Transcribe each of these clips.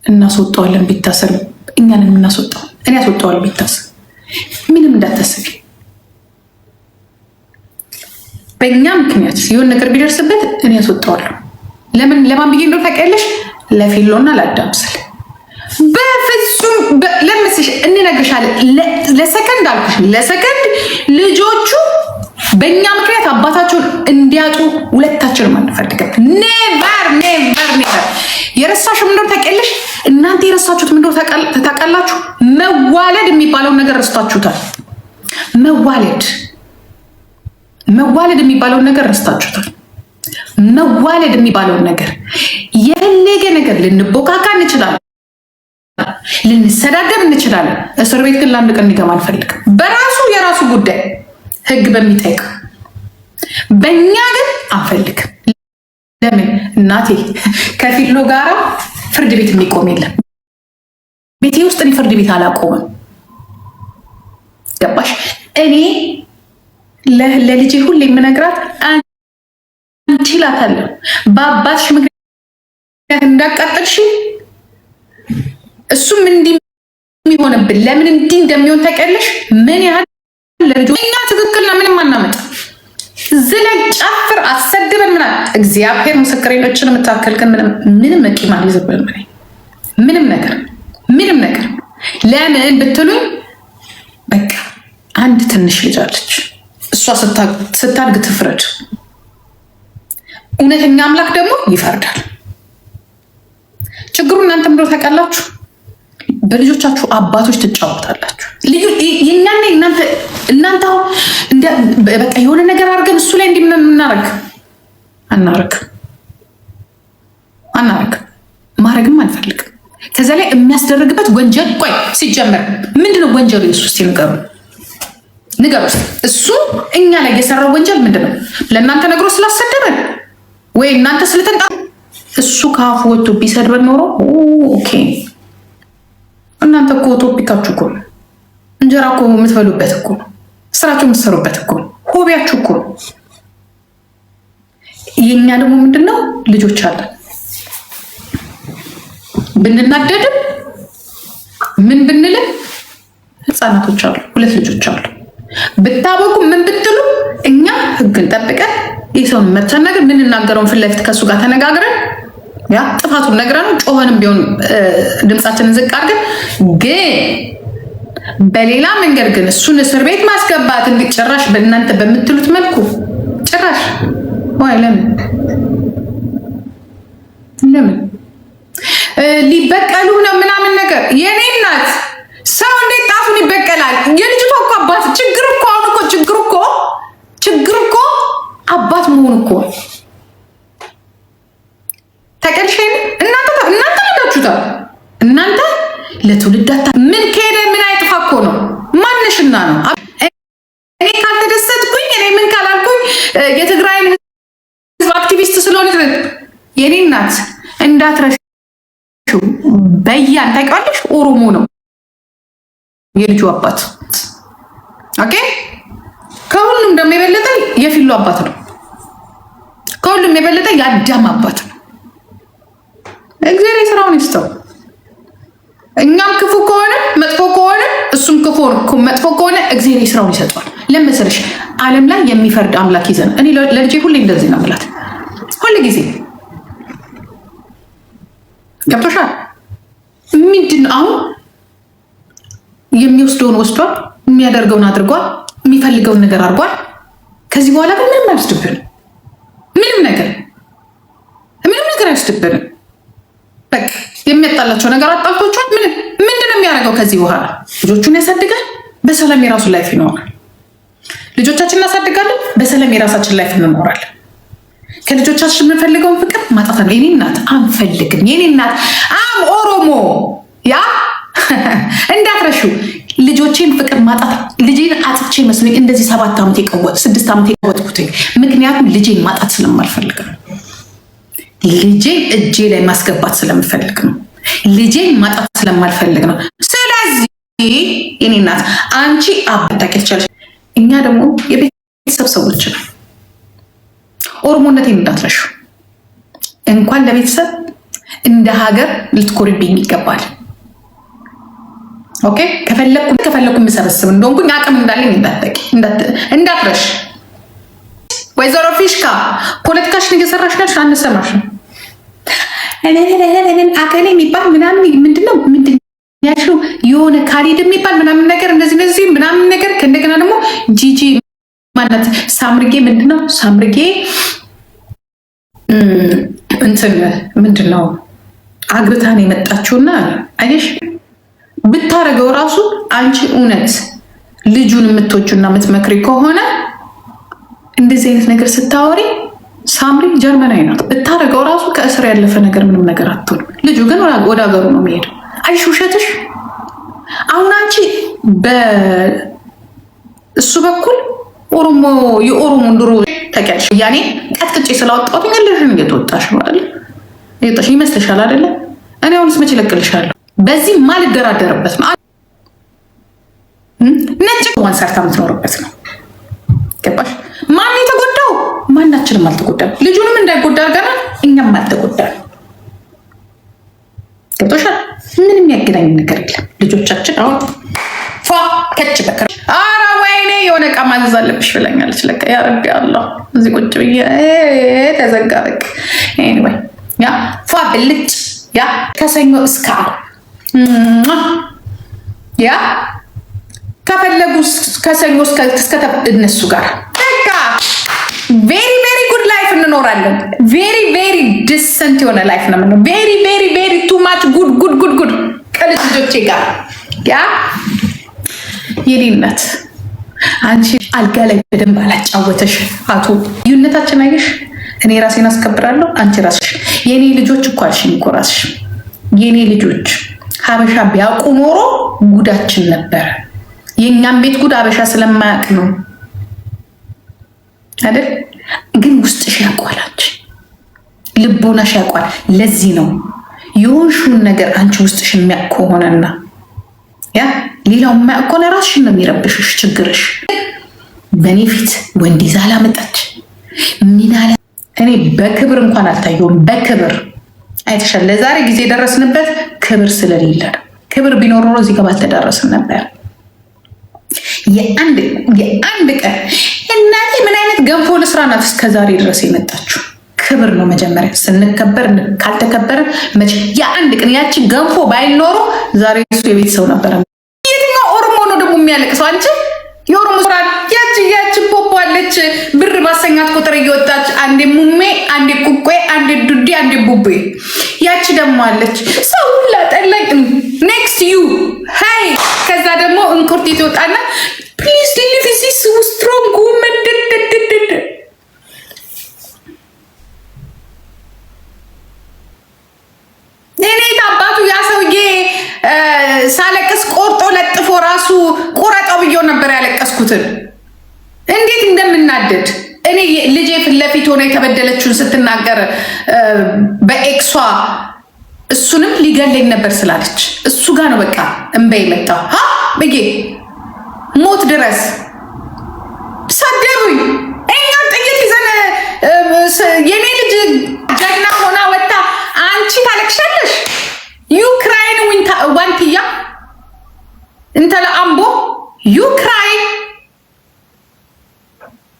እናስወጣዋለን ቢታሰር እኛን የምናስወጣው እኔ አስወጣዋለሁ ቢታሰር ምንም እንዳታስቢ በእኛ ምክንያት የሆነ ነገር ቢደርስበት እኔ አስወጣዋለሁ ለማን ብዬ እንደው ታውቂያለሽ ለፊሎና ላዳምስል በፍጹም ለምስሽ እንነግርሻለን ለሰከንድ አልኩሽ ለሰከንድ ልጆቹ በእኛ ምክንያት አባታቸውን እንዲያጡ ሁለታችንም አንፈልግም ኔቨር የረሳሽው ምንድነው ታውቂያለሽ እናንተ የረሳችሁት ምንድነው ታውቃላችሁ መዋለድ የሚባለው ነገር ረስታችሁታል መዋለድ የሚባለው ነገር ረስታችሁታል መዋለድ የሚባለው ነገር የፈለገ ነገር ልንቦካካ እንችላለን ልንሰዳደብ እንችላለን እስር ቤት ግን ለአንድ ቀን እንዲገባ አልፈልግም በራሱ የራሱ ጉዳይ ህግ በሚጠይቅ በእኛ ግን አንፈልግም ለምን እናቴ ከፊሎ ጋራ ፍርድ ቤት የሚቆም የለም ቤቴ ውስጥ እኔ ፍርድ ቤት አላቆምም ገባሽ እኔ ለልጄ ሁሌ የምነግራት አንቺ እላታለሁ በአባትሽ ምክንያት እንዳቃጠልሽ እሱም እንዲህ የሚሆንብን ለምን እንዲህ እንደሚሆን ታውቂያለሽ ምን ያህል ለልጆ እኛ ትክክልና ምንም አናመጣ ዝለቅ ጨፍር አሰድበን ምናምን እግዚአብሔር ምስክሬኖችን የምታከል ግን ምንም መቂም አልይዝብንም ምንም ነገር ለምን ብትሉኝ በቃ አንድ ትንሽ ልጅ አለች እሷ ስታድግ ትፍረድ እውነተኛ አምላክ ደግሞ ይፈርዳል ችግሩ እናንተ ምንድነው ታውቃላችሁ በልጆቻችሁ አባቶች ትጫወታላችሁ ልዩ የኛና እናንተ በቃ የሆነ ነገር አድርገን እሱ ላይ እንደምናረግ አናረግ ማረግም አንፈልግም ከዛ ላይ የሚያስደርግበት ወንጀል ቆይ ሲጀመር ምንድነው ወንጀሉ ኢየሱስ ንገሩ እሱ እኛ ላይ የሰራው ወንጀል ምንድነው ለእናንተ ነግሮ ስላሰደበን ወይ እናንተ ስለተንጣ እሱ ካፉ ወጥቶ ቢሰድበን ኖሮ ኦኬ እናንተ እኮ ቶፒካችሁ እኮ እንጀራ እኮ የምትበሉበት እኮ ስራችሁ የምትሰሩበት እኮ ሆቢያችሁ እኮ የኛ ደግሞ ምንድነው ልጆች አለ ብንናደድም ምን ብንልም ህፃናቶች አሉ ሁለት ልጆች አሉ ብታበቁ ምን ብትሉ እኛ ህግን ጠብቀን የሰውን መተናገር ምንናገረውን ፊት ለፊት ከሱ ጋር ተነጋግረን ያ ጥፋቱን ነግረን ጮኸንም ቢሆን ድምጻችንን ዝቅ አድርገን ግን በሌላ መንገድ ግን እሱን እስር ቤት ማስገባት እንዲጨራሽ በእናንተ በምትሉት መልኩ ጭራሽ ወይ ለምን ሊበቀሉ ነው ምናምን ነገር የኔ እናት ሰው እንዴት ጣፉን ይበቀላል የልጅቷ እኮ አባት ችግር እኮ አባት መሆን እኮ ተቀልሽኝ እናንተ ልዳችሁታል እናንተ ለትውልዳታ ምን ከሄደ ምን አይጥፋ እኮ ነው ማንሽና ነው እኔ ካልተደሰትኩኝ እኔ ምን ካላልኩኝ የትግራይን ህዝብ አክቲቪስት ስለሆነ የኔ እናት እንዳትረሹ በያን ታውቂዋለሽ ኦሮሞ ነው የልጁ አባት ኦኬ ከሁሉም ደግሞ የበለጠ የፊሉ አባት ነው ከሁሉም የበለጠ የአዳም አባት ነው እግዚአብሔር ስራውን ይስተው እኛም ክፉ ከሆነ መጥፎ ከሆነ እሱም ክፉ መጥፎ ከሆነ እግዚአብሔር ስራውን ይሰጣል ለምሳሌ ዓለም ላይ የሚፈርድ አምላክ ይዘን እኔ ለልጄ ሁሌ እንደዚህ ነው ማለት ሁሉ ጊዜ ገብቶሻል ምንድነው አሁን የሚወስደውን ወስዷል የሚያደርገውን አድርጓል የሚፈልገውን ነገር አድርጓል ከዚህ በኋላ ግን ምንም አይወስድብን ምንም ነገር አይወስድብን በቃ የሚያጣላቸው ነገር አጣልቶቿል ምንድነው የሚያደርገው ከዚህ በኋላ ልጆቹን ያሳድጋል በሰላም የራሱ ላይፍ ይኖራል ልጆቻችን እናሳድጋለን በሰላም የራሳችን ላይፍ እንኖራለን ከልጆቻችን የምንፈልገውን ፍቅር ማጣት ነው የኔ እናት አንፈልግም የኔ እናት ኦሮሞ ያ እንዳትረሹ ልጆቼን ፍቅር ማጣት ልጄን አጥቼ መስሎኝ እንደዚህ 7 ዓመት የቀወጥ 6 ዓመት የቀወጥኩት ምክንያቱም ልጄን ማጣት ስለማልፈልግ ነው ልጄን እጄ ላይ ማስገባት ስለምፈልግ ነው ልጄን ማጣት ስለማልፈልግ ነው ስለዚህ የኔ እናት አንቺ አባታከቻለሽ እኛ ደግሞ የቤተሰብ ሰዎች ነን ኦሮሞነቴን እንዳትረሹ እንኳን ለቤተሰብ እንደ ሀገር ልትኮሪብኝ ይገባል። ኦኬ ከፈለኩ የምሰበስብ እንደሆንኩኝ አቅም እንዳለኝ እንዳትረሽ። ወይዘሮ ፊሽካ ፖለቲካሽን እየሰራሽ ነሽ፣ አንሰማሽም። አገሌ የሚባል ምናምን ምንድነው ያልሽው? የሆነ ካሊድ የሚባል ምናምን ነገር እንደዚህ ምናምን ነገር ከእንደገና ደግሞ ጂጂ ማነት ሳምርጌ ምንድነው ሳምርጌ እንትን ምንድነው አግብታን የመጣችውና አየሽ ብታረገው ራሱ አንቺ እውነት ልጁን የምትወጁና የምትመክሪ ከሆነ እንደዚህ አይነት ነገር ስታወሪ ሳምሪ ጀርመናዊ ናት። ብታረገው ራሱ ከእስር ያለፈ ነገር ምንም ነገር አትሆንም። ልጁ ግን ወደ ሀገሩ ነው የሚሄደው። አይሽ ውሸትሽ። አሁን አንቺ በእሱ በኩል የኦሮሞ ድሮ ተቀልሽ ያኔ ቀጥቅጬ ስላወጣሁት እንግሊዝን እየተወጣሽ ነው አይደል? እየተወጣሽ ይመስልሻል አይደለ? እኔ አሁንስ መቼ ለቅልሻለሁ? በዚህ ማልደራደርበት ነው። ነጭ ዋን ሰርታ የምትኖርበት ነው። ገባሽ? ማን የተጎዳው? ማናችንም አልተጎዳም። ልጁንም እንዳይጎዳ አድርገናል፣ እኛም አልተጎዳም። ገብቶሻል? ምንም ያገናኝ ነገር የለም። ልጆቻችን አሁን ፏ ከች በከ አረ ወይኔ የሆነ ዕቃ ማዘዝ አለብሽ ብለኛለች። ለካ ያረቢ አላህ እዚህ ቁጭ ብዬ ተዘጋ በቃ። ኤኒዌይ ያ ፏ ብልጭ ያ ከሰኞ እስከ ዓርብ ያ ከፈለጉ ከሰኞ እስከ እነሱ ጋር በቃ ቬሪ ቬሪ ጉድ ላይፍ እንኖራለን። ቬሪ ቬሪ ዲሰንት የሆነ ላይፍ ነው የምንኖረው። ቬሪ ቬሪ ቬሪ ቱ ማች ጉድ ጉድ ጉድ ጉድ ከልጅ ልጆቼ ጋር ያ የኔነት አንቺ አልጋ ላይ በደንብ አላጫወተሽ አቶ ልዩነታችን አየሽ። እኔ ራሴን አስከብራለሁ፣ አንቺ ራስሽ። የኔ ልጆች እኮ አልሽኝ እኮ ራስሽ። የኔ ልጆች ሀበሻ ቢያውቁ ኖሮ ጉዳችን ነበረ። የእኛም ቤት ጉድ ሀበሻ ስለማያውቅ ነው አይደል? ግን ውስጥሽ ያውቋል፣ አንቺ ልቦናሽ ያውቋል። ለዚህ ነው የሆንሽውን ነገር አንቺ ውስጥሽ የሚያውቅ ከሆነና ያ ሌላው የማያውቅ ከሆነ ራስሽን ነው የሚረብሽሽ። ችግርሽ በእኔ ፊት ወንድ ይዛ አላመጣች ምን አለ። እኔ በክብር እንኳን አልታየውም። በክብር አይተሻል። ለዛሬ ጊዜ የደረስንበት ክብር ስለሌለ ነው። ክብር ቢኖር ኖሮ እዚህ ጋር ባልተዳረስን ነበር። የአንድ ቀን እናቴ ምን አይነት ገንፎ ልስራ ናት እስከዛሬ ድረስ የመጣችው። ክብር ነው መጀመሪያ። ስንከበር ካልተከበረ የአንድ ቀን ያቺ ገንፎ ባይኖሩ ዛሬ እሱ የቤት ሰው ነበረ። የትኛው ኦሮሞ ነው ደግሞ የሚያለቅሰው? አንቺ የኦሮሞ ስራ ያቺ ፖፖ አለች ብር ባሰኛት ቁጥር እየወጣች አንዴ ሙሜ፣ አንዴ ቁቄ፣ አንዴ ዱዴ፣ አንዴ ቡቤ። ያቺ ደግሞ አለች ሰው ሁላ ጠላኝ ኔክስት ዩ ሃይ። ከዛ ደግሞ እንኩርት የተወጣና ፕሊዝ ሊቭ ዚስ ስትሮንግ ውመን ድድድድድ። እኔ ታባቱ ያ ሰውዬ ሳለቅስ ቆርጦ ለጥፎ ራሱ ቁረጠው ብዬው ነበር ያለቀስኩትን። እንዴት እንደምናደድ እኔ ልጄ ፊት ለፊት ሆነ የተበደለችውን ስትናገር በኤክሷ እሱንም ሊገለኝ ነበር ስላለች እሱ ጋር ነው በቃ እንበ የመጣው ብዬ ሞት ድረስ ሰደቡኝ። እኛም ጥይት ይዘን የኔ ልጅ ጀግና ሆና ወጣ አንቺ ታለቅሻለሽ። ዩክራይን ዋንትያ እንተለ አምቦ ዩክራይን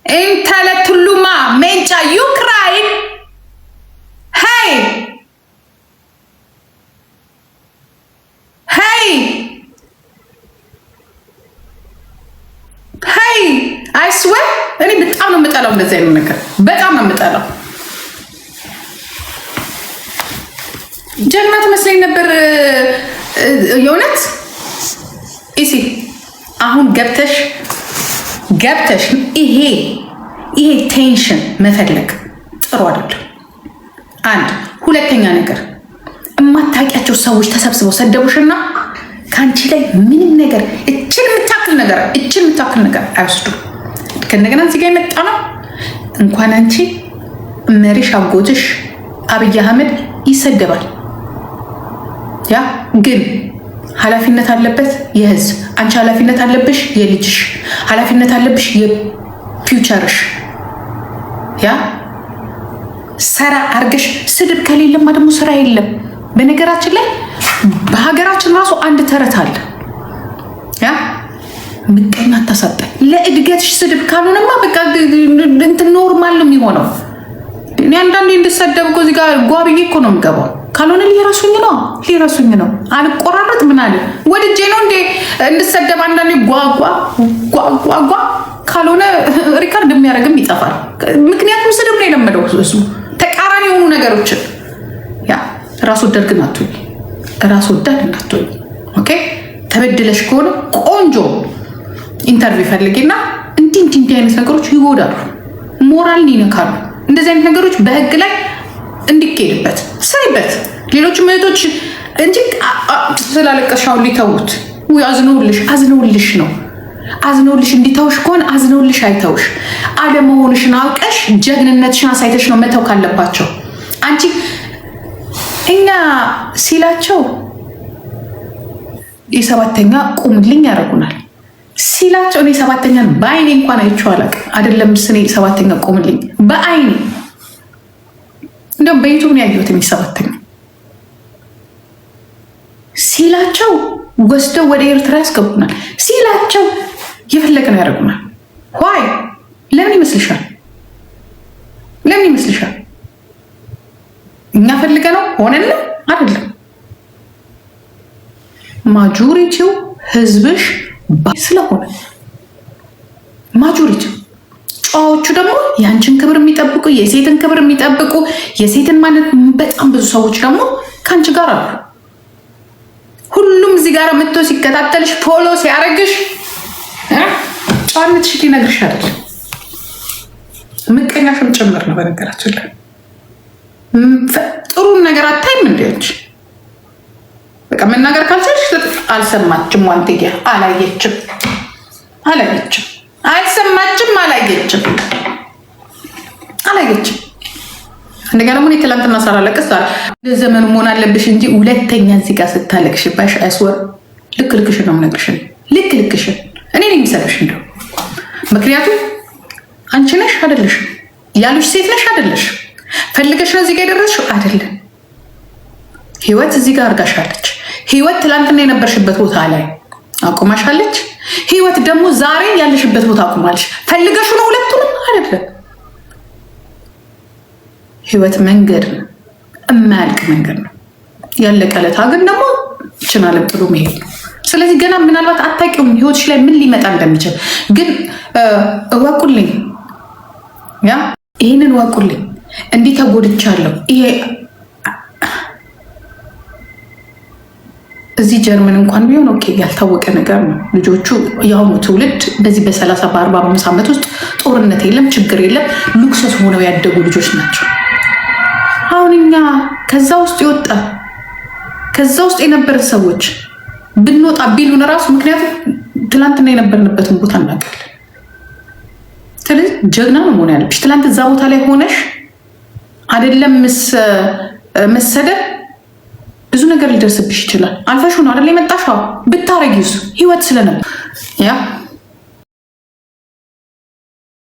እንተለ ቱሉማ ሜንጫ ዩክራይን ሄይ ሄይ ሄይ አይስወ እኔ በጣም ነው የምጠላው እንደዚህ አይነት ነገር፣ በጣም ነው የምጠላው። ጀግና ትመስለኝ ነበር የእውነት ኢሲ። አሁን ገብተሽ ይሄ ቴንሽን መፈለግ ጥሩ አይደለም። አንድ ሁለተኛ ነገር የማታውቂያቸው ሰዎች ተሰብስበው ሰደቡሽና ከአንቺ ላይ ምንም ነገር እችን የምታክል ነገር አይወስዱም። ከእንደገና እዚህ ጋር የመጣ ነው እንኳን አንቺ መሪሽ አጎትሽ አብይ አህመድ ይሰደባል። ያ ግን ኃላፊነት አለበት የህዝብ። አንቺ ኃላፊነት አለብሽ የልጅሽ፣ ኃላፊነት አለብሽ የፊውቸርሽ። ያ ሰራ አርገሽ ስድብ ከሌለማ ደግሞ ስራ የለም። በነገራችን ላይ በሀገራችን ራሱ አንድ ተረት አለ። ያ ምቀኛ አታሳጣኝ። ለእድገትሽ ስድብ ካልሆነማ በቃ እንትን ኖርማል ነው የሚሆነው። እኔ አንዳንዴ እንድሰደብ እኮ እዚህ ጋር ጓብዬ እኮ ነው የምገባው። ካልሆነ ሊረሱኝ ነው አልቆራረጥ ምን አለ ወድጄ ነው እንዴ እንድሰደብ። አንዳንዴ ጓጓ ካልሆነ ሪካርድ የሚያደርግም ይጠፋል። ምክንያቱም ስድብ ነው የለመደው እሱ። ተቃራኒ የሆኑ ነገሮችን ያ ራስ ወዳድ ግን አትሁኝ፣ ራስ ወዳድ እንዳትሁኝ። ኦኬ ተበድለሽ ከሆነ ቆንጆ ኢንተርቪው ፈልጊና እንዲህ አይነት ነገሮች ይጎዳሉ፣ ሞራልን ይነካሉ። እንደዚህ አይነት ነገሮች በህግ ላይ እንዲካሄድበት ስሪበት። ሌሎች እህቶች እንጂ ስላለቀሻው ሊተውት ወይ አዝነውልሽ ነው አዝነውልሽ እንዲተውሽ ከሆነ አዝነውልሽ አይተውሽ አለመሆንሽን አውቀሽ ጀግንነትሽን አሳይተሽ ነው መተው ካለባቸው። አንቺ እኛ ሲላቸው የሰባተኛ ቁምልኝ ያደርጉናል ሲላቸው እኔ ሰባተኛን በአይኔ እንኳን አይቼው አላውቅም። አይደለም ስኔ ሰባተኛ ቁምልኝ በአይኔ እንደውም በዩቱብ ነው ያየሁት። ሰባተኛ ሲላቸው ወስደው ወደ ኤርትራ ያስገቡናል። ሲላቸው የፈለገ ነው ያደርጉናል። ዋይ ለምን ይመስልሻል? እኛ ፈልገ ነው ሆነን አይደለም። ማጆሪቲው ህዝብሽ ስለሆነ ማጆሪቲው ጨዋዎቹ ደግሞ የአንችን ክብር የሚጠብቁ የሴትን ክብር የሚጠብቁ የሴትን ማለት በጣም ብዙ ሰዎች ደግሞ ከአንቺ ጋር አሉ። ሁሉም እዚህ ጋር መጥቶ ሲከታተልሽ ፎሎ ሲያደርግሽ ጨዋነትሽ ሊነግርሽ አይደለም፣ ምቀኛሽም ጭምር ነው። በነገራችን ላይ ጥሩ ነገር አታይም እንዴች በቃ መናገር ካልቻልሽ አልሰማችም፣ ዋንትያ አላየችም፣ አልሰማችም፣ አላየችም። እንደገና ደግሞ ትላንትና ሳላለቅስ ዘመኑ መሆን አለብሽ እንጂ ሁለተኛ እዚህ ጋር ስታለቅሽባሽ አይስወር ልክልክሽን ነው የምነግርሽን። ልክልክሽን እኔ ነኝ የሚሰጥሽ እንደው ምክንያቱም አንቺ ነሽ አይደለሽም ያሉሽ ሴት ነሽ አይደለሽ ፈልገሽ ነው እዚህ ጋር የደረስሽው አይደለም። ህይወት እዚህ ጋር አርጋሻለች። ህይወት ትላንትና የነበርሽበት ቦታ ላይ አቁማሻለች። ህይወት ደግሞ ዛሬ ያለሽበት ቦታ አቁማለች። ፈልገሽ ነው ሁለቱንም አይደለም። ህይወት መንገድ ነው፣ የማያልቅ መንገድ ነው። ያለቀለታ ግን ደግሞ ችናለም ጥሎ መሄድ ነው። ስለዚህ ገና ምናልባት አታውቂውም ህይወትሽ ላይ ምን ሊመጣ እንደሚችል። ግን እወቁልኝ፣ ይህንን እወቁልኝ። እንዲህ ተጎድቻለሁ። ይሄ እዚህ ጀርመን እንኳን ቢሆን ኦኬ ያልታወቀ ነገር ነው። ልጆቹ የአሁኑ ትውልድ በዚህ በ30 በ45 ዓመት ውስጥ ጦርነት የለም ችግር የለም ሉክሰስ ሆነው ያደጉ ልጆች ናቸው። አሁን እኛ ከዛ ውስጥ ይወጣ ከዛ ውስጥ የነበረ ሰዎች ብንወጣ ቢሉን ራሱ ምክንያቱም ትላንትና የነበርንበትን ቦታ እናውቃለን። ስለዚህ ጀግና ነው መሆን ያለብሽ። ትላንት እዛ ቦታ ላይ ሆነሽ አይደለም መሰደብ ብዙ ነገር ሊደርስብሽ ይችላል። አልፈሽ ነው አይደል የመጣሽው ብታረጊውስ ህይወት ስለነበር ያ